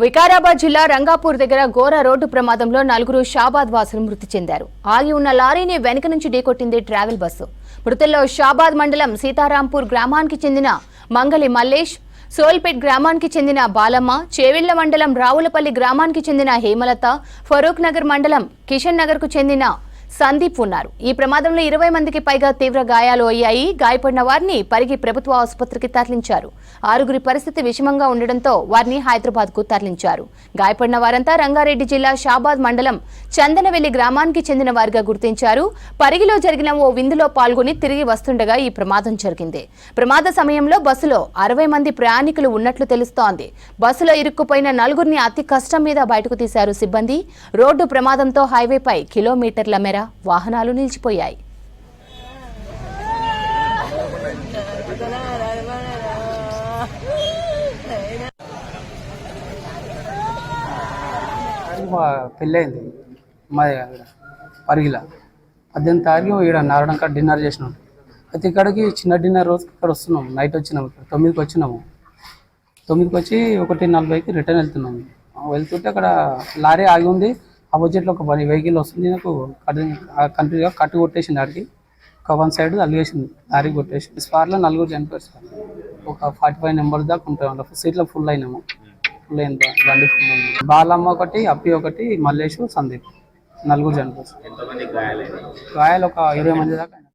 వికారాబాద్ జిల్లా రంగాపూర్ దగ్గర ఘోర రోడ్డు ప్రమాదంలో 4 షాబాద్ వాసులు మృతి చెందారు. ఆగి ఉన్న లారీని వెనుక నుంచి ఢీకొట్టింది ట్రావెల్ బస్సు. మృతుల్లో షాబాద్ మండలం సీతారాంపూర్ గ్రామానికి చెందిన మంగలి మల్లేష్, సోల్పేట్ గ్రామానికి చెందిన బాలమ్మ, చేవిళ్ల మండలం రావులపల్లి గ్రామానికి చెందిన హేమలత, ఫరూక్ నగర్ మండలం కిషన్ నగర్ కు చెందిన సందీప్ ఉన్నారు. ఈ ప్రమాదంలో 20 మందికి పైగా తీవ్ర గాయాలు అయ్యాయి. గాయపడిన వారిని పరిగి ప్రభుత్వ ఆసుపత్రికి తరలించారు. 6గురి పరిస్థితి విషమంగా ఉండడంతో వారిని హైదరాబాద్ కు తరలించారు. గాయపడిన వారంతా రంగారెడ్డి జిల్లా షాబాద్ మండలం చందనవెల్లి గ్రామానికి చెందిన వారిగా గుర్తించారు. పరిగిలో జరిగిన ఓ విందులో పాల్గొని తిరిగి వస్తుండగా ఈ ప్రమాదం జరిగింది. ప్రమాద సమయంలో బస్సులో 60 మంది ప్రయాణికులు ఉన్నట్లు తెలుస్తోంది. బస్సులో ఇరుక్కుపోయిన 4గురిని అతి కష్టం మీద బయటకు తీశారు సిబ్బంది. రోడ్డు ప్రమాదంతో హైవేపై కిలోమీటర్ల మేర వాహనాలు నిలిచిపోయాయి. పెళ్ళైంది మాది పరిగిల 18 తారీఖు ఇక్కడ నారాయణ కాడ డిన్నర్ చేసినాం. అయితే ఇక్కడికి చిన్న డిన్నర్ రోజుకి ఇక్కడ వస్తున్నాం. నైట్ వచ్చినాము, ఇక్కడ 9కి వచ్చినాము. 9కి వచ్చి 1:40కి రిటర్న్ వెళ్తున్నాము. వెళ్తుంటే అక్కడ లారీ ఆగి ఉంది. ఆపోజిట్లో ఒక వెహికల్ వస్తుంది. నాకు కంటిన్యూగా కట్టు కొట్టేసింది. ఆడికి ఒక 1 సైడ్ అలిగేసింది, లారీ కొట్టేసింది. స్పాట్లో 4 చనిపోయారు సార్. ఒక 45 నెంబర్స్ దాకా ఉంటాయి. సీట్లో ఫుల్ అయినాము. ఫుల్ అయిన బండి ఫుల్ అయింది. బాలమ్మ ఒకటి, అప్పి ఒకటి, మల్లేష్, సందీప్ 4 చనిపోయారు. గాయాలు ఒక 20 మంది దాకా.